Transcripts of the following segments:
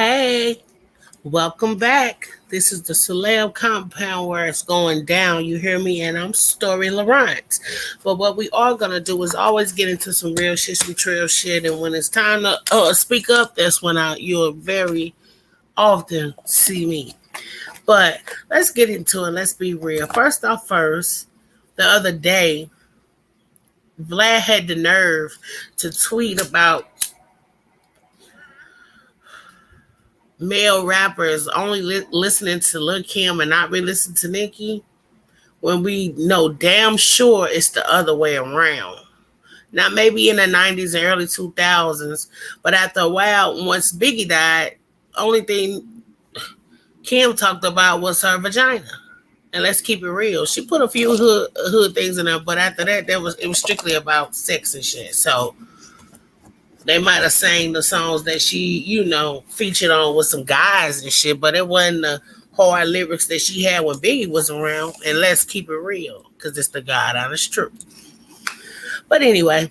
Hey, welcome back. This is the Celeb Compound where it's going down. You hear me? And I'm Story Lawrence. But what we are going to do is always get into some real shit, some trail shit. And when it's time to speak up, that's when you'll very often see me. But let's get into it. Let's be real. First off, the other day, Vlad had the nerve to tweet about male rappers only listening to Lil Kim and not really listening to Nicki, when we know damn sure it's the other way around. Now, maybe in the 90s and early 2000s, but after a while, once Biggie died, only thing Kim talked about was her vagina. And let's keep it real. She put a few hood things in there, but after that, it was strictly about sex and shit. So they might have sang the songs that she, featured on with some guys and shit, but it wasn't the hard lyrics that she had when Biggie was around. And let's keep it real, because it's the God honest truth. But anyway,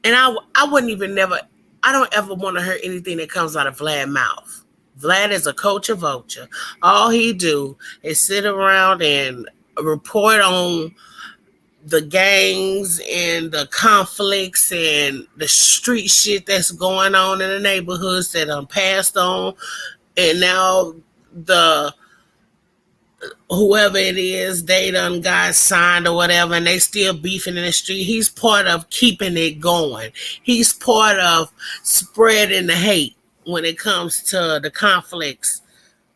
and I wouldn't even I don't ever want to hear anything that comes out of Vlad's mouth. Vlad is a culture vulture. All he do is sit around and report on the gangs and the conflicts and the street shit that's going on in the neighborhoods that passed on. And now whoever it is, they done got signed or whatever, and they still beefing in the street. He's part of keeping it going. He's part of spreading the hate when it comes to the conflicts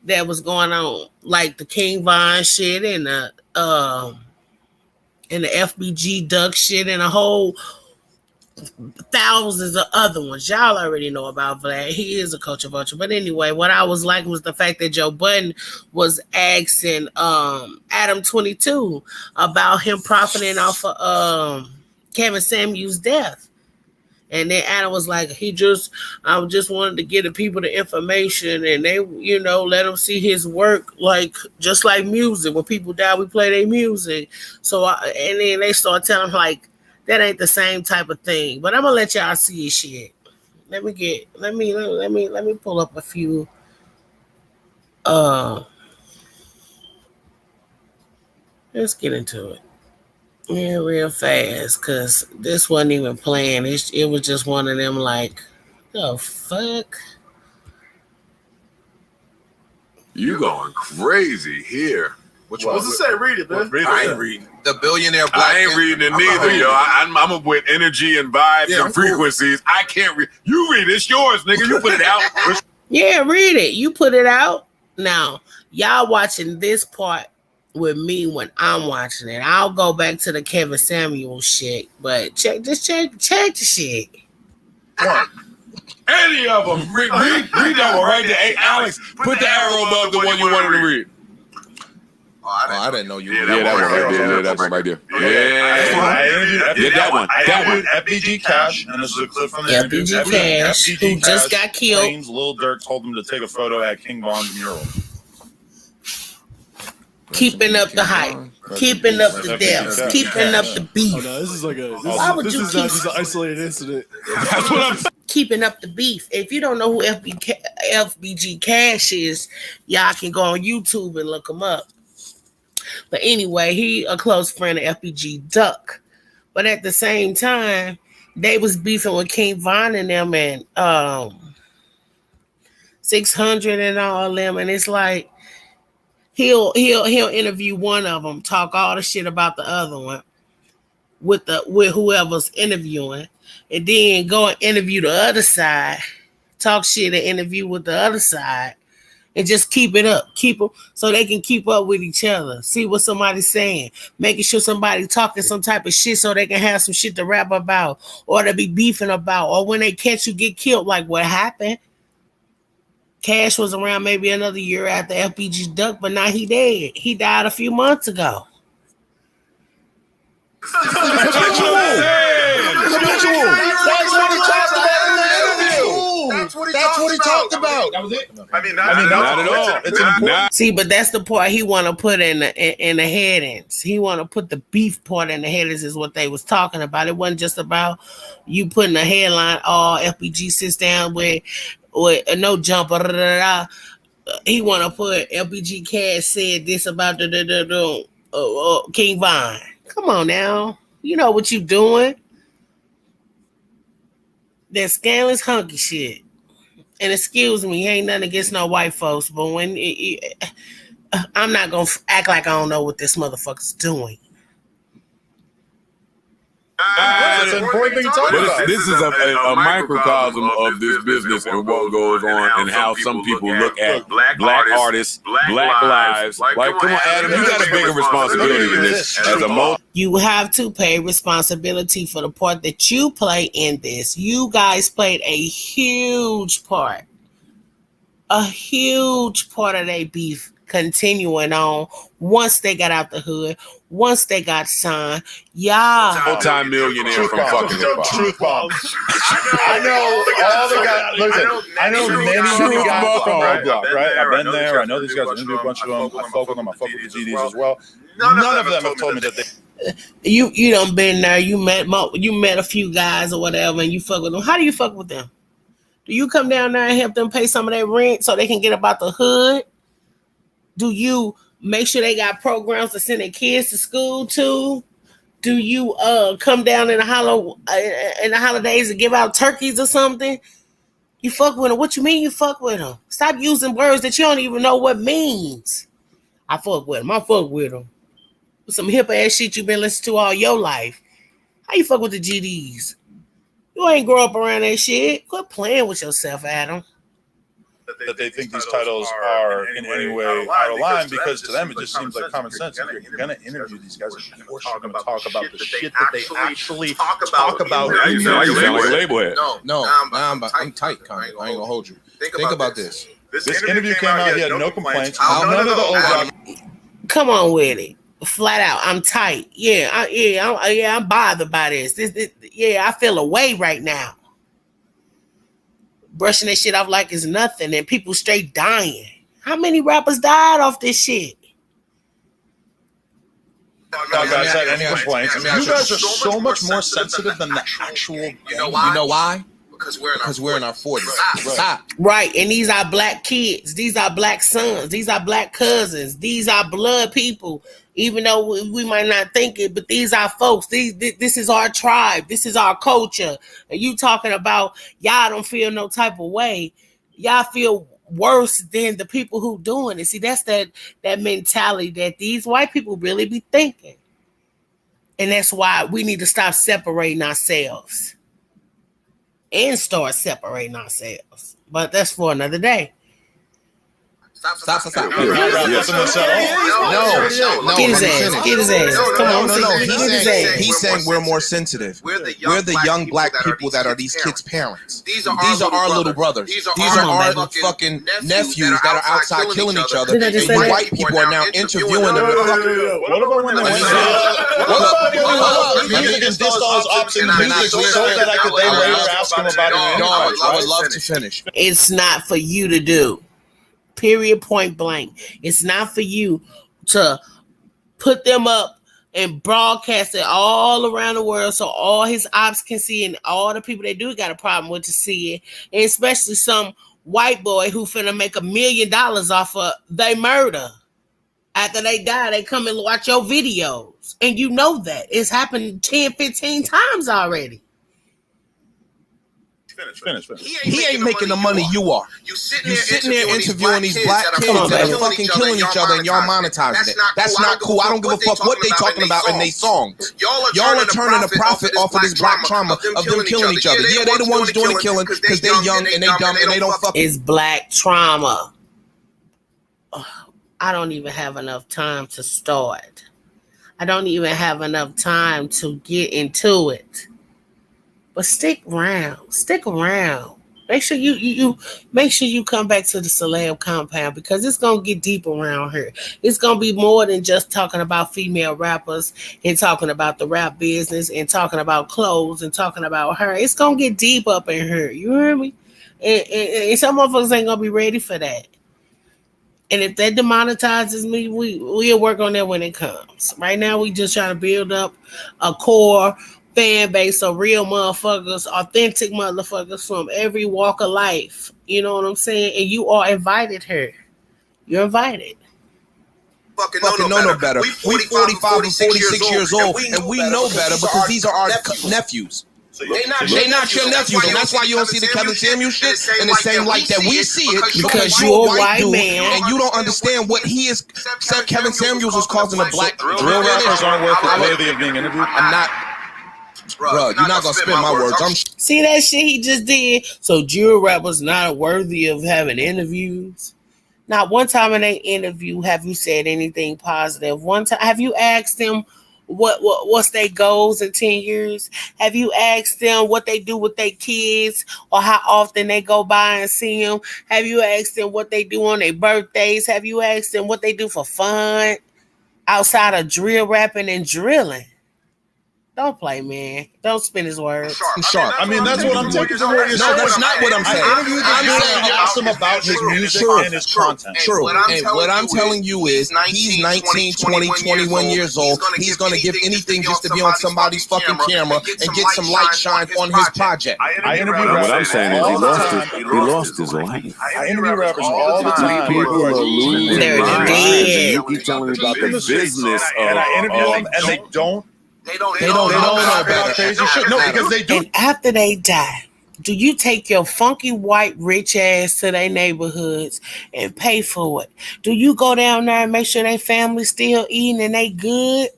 that was going on, like the King Von shit and the FBG Duck shit and a whole thousands of other ones. Y'all already know about Vlad. He is a culture vulture. But anyway, what I was liking was the fact that Joe Budden was asking Adam22 about him profiting off of Kevin Samuels' death. And then Adam was like, I just wanted to get the people the information, and they, let them see his work, just like music. When people die, we play their music. And then they start telling him, like, that ain't the same type of thing. But I'm gonna let y'all see his shit. Let me pull up a few. Let's get into it. Yeah, real fast, because this wasn't even playing. It was just one of them, like, the fuck? You going crazy here. What's it say? Read it, man. I ain't reading. The billionaire black. I ain't reading it neither, yo. I'm with energy and vibes and frequencies. Cool. I can't read. You read it. It's yours, nigga. You put it out. Yeah, read it. You put it out. Now, y'all watching this part with me when I'm watching it. I'll go back to the Kevin Samuels shit, but check the shit. Any of them. Read that one right there. Hey, Alex, put the arrow above the one you wanted to read. I didn't know you. Yeah, that one right there. Yeah, that one right there. Yeah, that one. That one. FBG Cash, and this is a clip from the FBG Cash, who just got killed. Lil Durk told him to take a photo at King Von's mural. Keeping up the hype, keeping up the deaths, keeping up the beef. Oh no, this is like this is not just an isolated incident. That's what I'm saying. Keeping up the beef. If you don't know who FBG Cash is, y'all can go on YouTube and look him up. But anyway, he a close friend of FBG Duck. But at the same time, they was beefing with King Von and them and 600 and all them, and it's like he'll interview one of them, talk all the shit about the other one with whoever's interviewing, and then go and interview the other side, talk shit and interview with the other side, and just keep it up, keep them so they can keep up with each other, see what somebody's saying, making sure somebody talking some type of shit so they can have some shit to rap about or to be beefing about, or when they catch you get killed, like what happened. Cash was around maybe another year after FBG Duck, but now he dead. He died a few months ago. That's what he talked about. That was it. I mean, not at all. It's important. See, but that's the part he want to put in the headings. He want to put the beef part in the headings is what they was talking about. It wasn't just about you putting a headline. Oh, FBG sits down with with no jumper. He want to put LBG Cash said this about the King Von. Come on now, you know what you doing? That scandalous hunky shit. And excuse me, ain't nothing against no white folks, but when I'm not gonna act like I don't know what this motherfucker's doing. That's an important thing to talk about. This is a microcosm of this business and what goes on and how some people look at black artists, black lives. Like, come on, Adam, you got a bigger responsibility than this. As a You have to pay responsibility for the part that you play in this. You guys played a huge part of their beef continuing on once they got out the hood, once they got signed. Y'all multi-millionaire from fucking hip-hop. Truth bomb. I know all the guys. Listen, I know many guys from our block, right? I've been there. I know these guys. I interviewed a bunch of them. I fuck with them. I fuck with the GDs as well. None of them have told me that they. You done been there. You met a few guys or whatever, and you fuck with them. How do you fuck with them? Do you come down there and help them pay some of their rent so they can get about the hood? Do you make sure they got programs to send their kids to school too? Do you come down in the holidays and give out turkeys or something? You fuck with them. What you mean you fuck with them? Stop using words that you don't even know what means. I fuck with them. I fuck with them. Some hip ass shit you've been listening to all your life. How you fuck with the GDs? You ain't grow up around that shit. Quit playing with yourself, Adam. That they think these titles are in any way out of line because to them it just seems like common sense. If you're going to interview these guys, of course you're going to talk about the shit that they actually talk about. You sound like a label head. No, I'm tight, Con. I ain't gonna hold you. Think about this. This interview came out, he had no complaints. None of the old rock. Come on with it. Flat out, I'm tight. I'm bothered by this. I feel away right now. Brushing that shit off like it's nothing, and people straight dying. How many rappers died off this shit? Guys had any complaints? You guys are so much more sensitive than the actual. You know why? Because we're in our 40s. Right, and these are black kids. These are black sons. These are black cousins. These are blood people. Even though we might not think it, but these are folks. This is our tribe. This is our culture. And you talking about y'all don't feel no type of way. Y'all feel worse than the people who doing it. See, that's that mentality that these white people really be thinking. And that's why we need to stop separating ourselves. And start separating ourselves. But that's for another day. Stop. Get his ass. Come on. He's saying we're more sensitive. We're the young black people that are these kids' parents. These are our little brothers. These are our fucking nephews that are outside killing each other. And white people are now interviewing them. What about when they dissed all his ops in the music so that I could then later ask him about it? I would love to finish. It's not for you to do. Period, point blank. It's not for you to put them up and broadcast it all around the world so all his ops can see and all the people that do got a problem with to see it. And especially some white boy who finna make $1 million off of their murder. After they die, they come and watch your videos. And you know that. It's happened 10, 15 times already. Finish. He ain't making the money you are. You sitting there interviewing these black kids that are fucking killing each other and y'all monetizing it. That's not cool. I don't give a fuck what they talking about in they songs. Y'all are turning a profit off of this black trauma of them killing each other. Yeah, they the ones doing the killing because they young and they dumb and they don't fuck. It's black trauma. I don't even have enough time to start. I don't even have enough time to get into it. But stick around. Make sure you come back to the celeb compound because it's gonna get deep around here. It's gonna be more than just talking about female rappers and talking about the rap business and talking about clothes and talking about her. It's gonna get deep up in here. You hear me? And some motherfuckers ain't gonna be ready for that. And if that demonetizes me, we'll work on that when it comes. Right now, we just trying to build up a core fan base of real motherfuckers, authentic motherfuckers from every walk of life. You know what I'm saying? And you all invited her. You're invited. Fucking know no better. We 45 and 46 years old, and we know better because these are our nephews. They not your nephews, and that's why you don't see the Kevin Samuel shit in the same light that we see it. Because you're a white dude, man, and you don't understand what he is. Kevin Samuels was causing a black drill rappers aren't worthy of being interviewed. I'm not. Bro, you're not gonna spin my words. See that shit he just did? So drill rappers not worthy of having interviews? Not one time in an interview have you said anything positive. One time have you asked them what's their goals in 10 years? Have you asked them what they do with their kids or how often they go by and see them? Have you asked them what they do on their birthdays? Have you asked them what they do for fun outside of drill rapping and drilling? Don't play, man. Don't spin his words. Sharp. I mean, that's what I'm taking. No, that's not what I'm saying. I'm saying you asked him about his music and his content. True. And what I'm telling you is he's 19, 20, 21 years old. He's going to give anything just to be on somebody's fucking camera and get some light shine on his project. I interview rappers. What I'm saying is he lost his life. I interview rappers all the time. People are losing their minds. You keep telling me about the business and I interview them, and they don't. They don't know about crazy shit. No, because they do. And after they die, do you take your funky white rich ass to their neighborhoods and pay for it? Do you go down there and make sure their family's still eating and they good?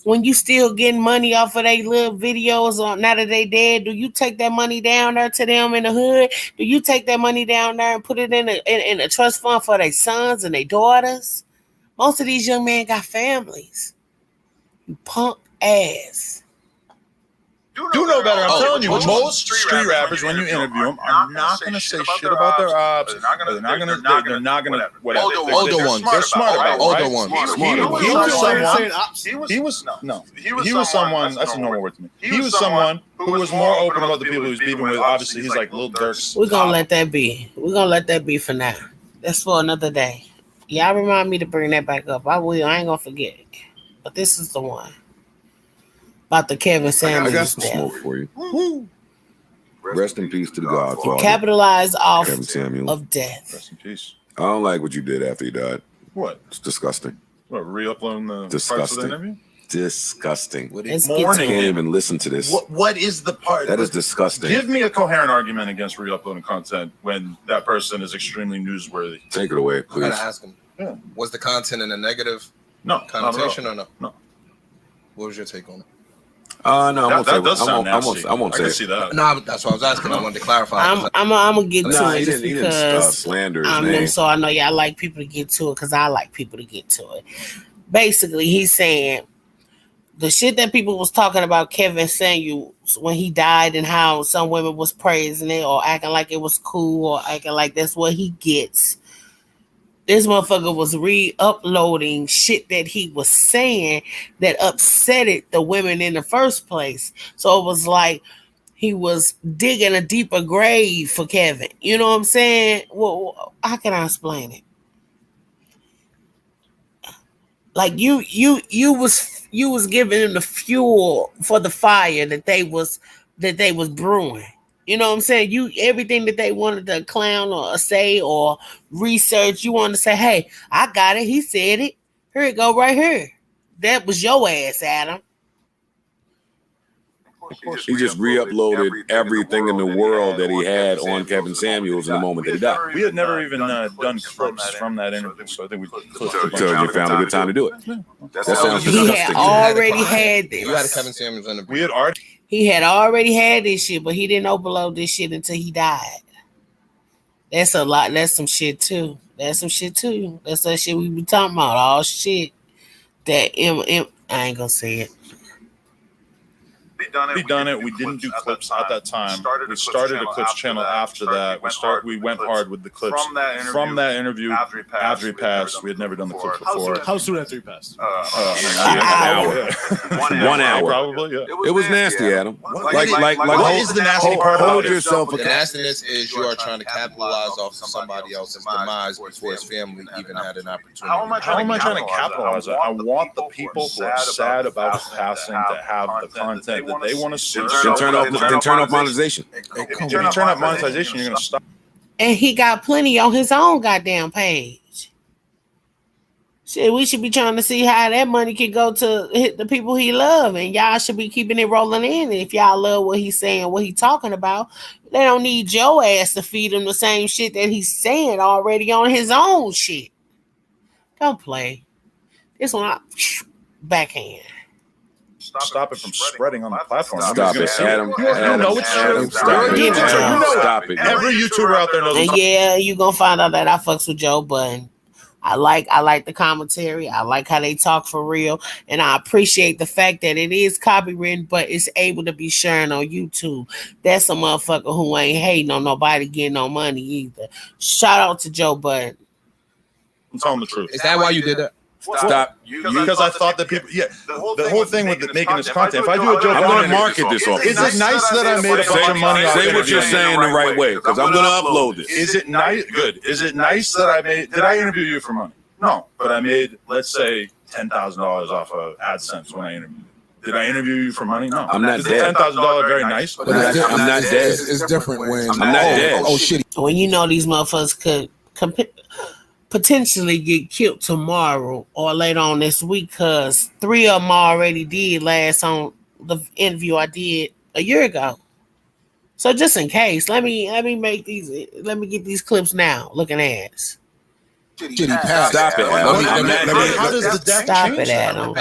When you still getting money off of their little videos on now that they dead, do you take that money down there to them in the hood? Do you take that money down there and put it in a trust fund for their sons and their daughters? Most of these young men got families. You punk ass. Do know better. I'm telling you, most street rappers, when you interview them, are not going to say shit about their ops. They're not going to whatever. Older ones. They're smart about it. Older ones. He was someone. That's a normal word to me. He was someone who was more open about the people he was beefing with. Obviously, he's like Lil Durk's. We're gonna let that be. We're gonna let that be for now. That's for another day. Y'all remind me to bring that back up. I will. I ain't gonna forget. But this is the one. About the Kevin Samuels. I got some smoke for you. Woo-hoo. Rest in peace to the Godfather. Capitalized off Kevin Samuels. Of death. Rest in peace. I don't like what you did after he died. What? It's disgusting. What, re-uploading the disgusting. parts of the interview? Disgusting. Morning. Can't even listen to this. What is the part? That is disgusting. Give me a coherent argument against re-uploading content when that person is extremely newsworthy. Take it away, please. I gotta ask him. Yeah. Was the content in a negative connotation or no? No. What was your take on it? No, that does sound nasty. I won't say see that. No, that's what I was asking. I wanted to clarify. I'm gonna get to it just he because didn't slander his name. So I know y'all like people to get to it because I like people to get to it. Basically, he's saying the shit that people was talking about Kevin Samuels when he died and how some women was praising it or acting like it was cool or acting like that's what he gets. This motherfucker was re-uploading shit that he was saying that upsetted the women in the first place. So it was like he was digging a deeper grave for Kevin. You know what I'm saying? Well, how can I explain it? Like you was giving them the fuel for the fire that they was brewing. You know what I'm saying? Everything that they wanted to clown or say or research, you wanted to say, hey, I got it. He said it. Here it go right here. That was your ass, Adam. He just re-uploaded everything in the world that he had on Kevin Samuels in the moment that he died. We had never even done clips from that interview, so I think we clipped it. Until you found a good time to do it. That sounds he disgusting. Had already had this. You had a Kevin Samuels interview. He had already had this shit, but he didn't upload this shit until he died. That's a lot. That's some shit too. That's that shit we be talking about. All shit that I ain't gonna say it. We done it. We didn't do clips at that time. We started a clips channel after that. We went hard with the clips from that interview after he passed. We had never done the clips before. How soon after he passed? An hour. 1 hour. Probably, yeah. It was nasty, Adam. Like what is the nasty part about it? The nastiness is you are trying to capitalize off of somebody else's demise before his family even had an opportunity. How am I trying to capitalize on it? I want the people who are sad about his passing to have the content that they want to search, then turn off monetization. If you turn off monetization, you're going to stop. And he got plenty on his own goddamn page. Shit, we should be trying to see how that money can go to hit the people he love, and y'all should be keeping it rolling in. If y'all love what he's saying, what he's talking about, they don't need your ass to feed him the same shit that he's saying already on his own shit. Don't play. This one, backhand. Stop it from spreading on the platform. Stop it, Adam. You know it's true. Stop it. Every YouTuber out there knows. And yeah, you gonna find out that I fucks with Joe Budden. I like the commentary. I like how they talk for real, and I appreciate the fact that it is copywritten, but it's able to be shared on YouTube. That's a motherfucker who ain't hating on nobody getting no money either. Shout out to Joe Budden. I'm telling the truth. Is that why you did that? Stop. Because I thought that people, the whole thing with making this content. If I do a joke, I'm going to market this off. Is it nice that I made a bunch of money? Say what you're saying the right way, because I'm going to upload this. Is it nice? Good. Is it nice that I made? Did I interview you for money? No, but I made, let's say, $10,000 off of AdSense when I interviewed you. Did I interview you for money? No. I'm not Is dead. $10,000 very nice? I'm not dead. It's different when I'm not dead. Oh shit. When you know these motherfuckers could potentially get killed tomorrow or later on this week, because 3 of them already did last on the interview I did a year ago. So just in case, let me get these clips now. Looking ass. Stop it. How does the deck Stop change it, that? Adam.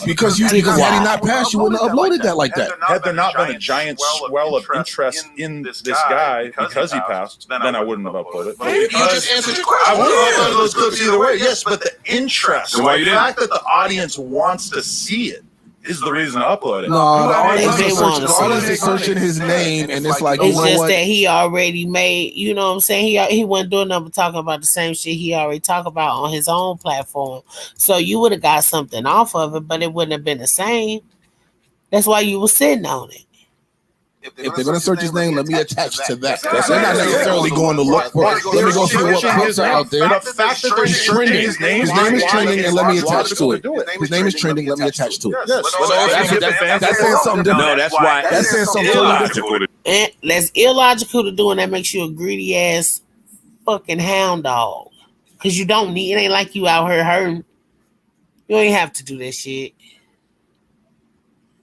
Because had he not passed, you wouldn't have uploaded that like that. Had there not been a giant swell of interest in this guy because he passed, then I wouldn't have uploaded. You just answered your question. I would have uploaded those clips either way. Yes, but the interest, So why the you didn't? fact that the audience wants to see it, is the reason to upload it. No, the audience They is wanna searching his name, and it's like, It's you know just what? that he already made, you know what I'm saying? He wasn't doing nothing but talking about the same shit he already talked about on his own platform. So you would have got something off of it, but it wouldn't have been the same. That's why you were sitting on it. If they're gonna search his name, let me attach to that. They're not necessarily going to look for. Let me go see what clips are out there. The fact that they're He's trending. his name is trending, and let me attach to it. His name is trending. Let me attach to it. That's saying something different. No, that's why That's saying something illogical. And that's illogical to do, and that makes you a greedy ass fucking hound dog. Cause you don't need, it ain't like you out here hurting. You ain't have to do that shit.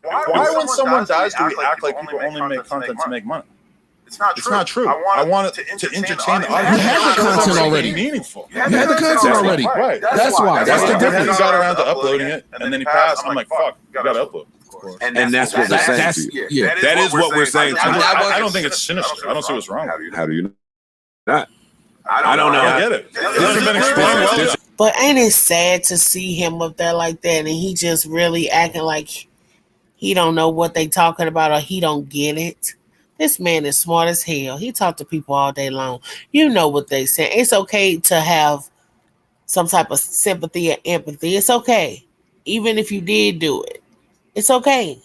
Why when someone dies, do we act like people only make content to make money? It's not true. I want it to entertain the audience. You had the content already. Meaningful. You had the content already. Right. That's why. That's the He difference. got around to uploading it, and then he passed. I'm like, fuck, you got to upload. And that's what we're saying to you. Yeah. That is what we're saying to you. I don't think it's sinister. I don't see what's wrong with it. How do you not? I don't know. I get it. This has been explained well. But ain't it sad to see him up there like that, and he just really acting like he don't know what they talking about or he don't get it? This man is smart as hell. He talk to people all day long. You know what they say. It's okay to have some type of sympathy or empathy. It's okay. Even if you did do it. It's okay.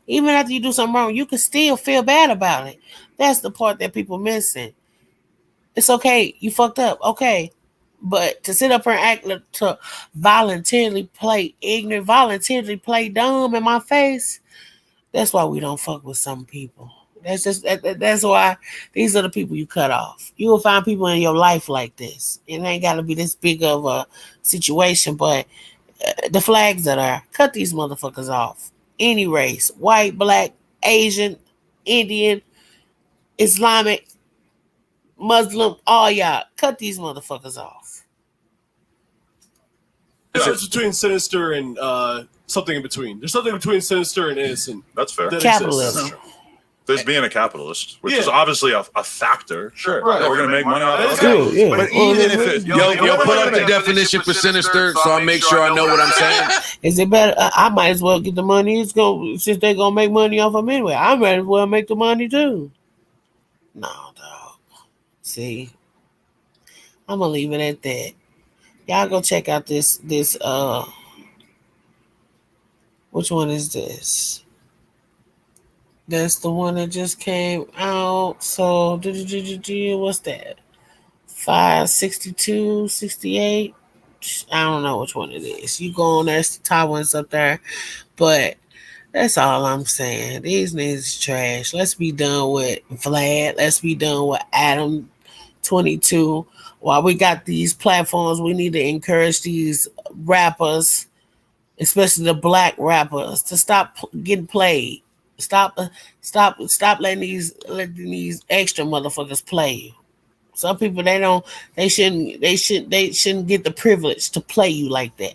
Even after you do something wrong, you can still feel bad about it. That's the part that people missing. It's okay. You fucked up. Okay. But to sit up here and act to voluntarily play ignorant, voluntarily play dumb in my face, that's why we don't fuck with some people. That's why these are the people you cut off. You will find people in your life like this. It ain't got to be this big of a situation, but the flags that are, cut these motherfuckers off. Any race, white, black, Asian, Indian, Islamic, Muslim, all y'all, cut these motherfuckers off. It's between sinister and something in between. There's something between sinister and innocent. That's fair. That Capitalism. exists. There's being a capitalist, which Yeah. is obviously a factor. Sure. Right. We're going to make money off That's of it. good, yeah. But even if it... Yo, put up the definition for sinister so I make sure I know what I'm saying. Is it better? I might as well get the money. Since they're gonna make money off of them anyway. I might as well make the money too. No, dog. See, I'm gonna leave it at that. Y'all go check out this. Which one is this? That's the one that just came out. So, what's that? 562, 68. I don't know which one it is. You go on there, it's the top ones up there. But That's all I'm saying. These niggas is trash. Let's be done with Vlad. Let's be done with Adam22. While we got these platforms, we need to encourage these rappers, especially the black rappers, to stop getting played. Stop, stop letting these extra motherfuckers play you. Some people they shouldn't get the privilege to play you like that.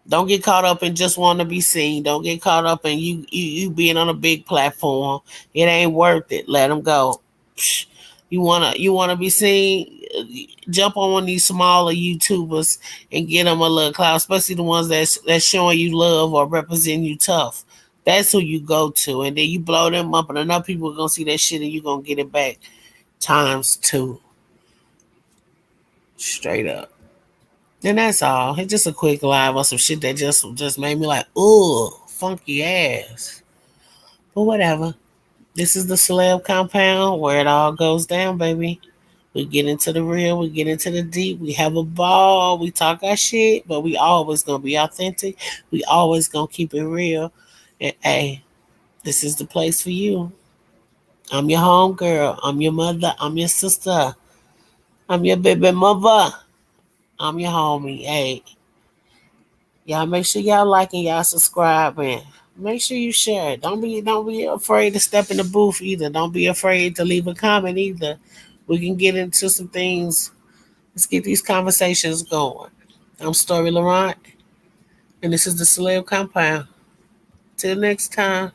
Don't get caught up in just wanting to be seen. Don't get caught up in you being on a big platform. It ain't worth it. Let them go. You wanna be seen? Jump on one of these smaller YouTubers and get them a little clout, especially the ones that's showing you love or representing you tough. That's who you go to, and then you blow them up, and enough people are gonna see that shit, and you gonna get it back times 2. Straight up. And that's all. It's just a quick live on some shit that just made me like, ooh, funky ass. But whatever. This is the Celeb Compound where it all goes down, baby. We get into the real, we get into the deep, we have a ball, we talk our shit, but we always gonna be authentic. We always gonna keep it real. And hey, this is the place for you. I'm your home girl. I'm your mother. I'm your sister. I'm your baby mother. I'm your homie. Hey, y'all make sure y'all like and y'all subscribe and make sure you share it. Don't be afraid to step in the booth either. Don't be afraid to leave a comment either. We can get into some things. Let's get these conversations going. I'm Story Laurent, and this is the Celeb Compound. Till next time.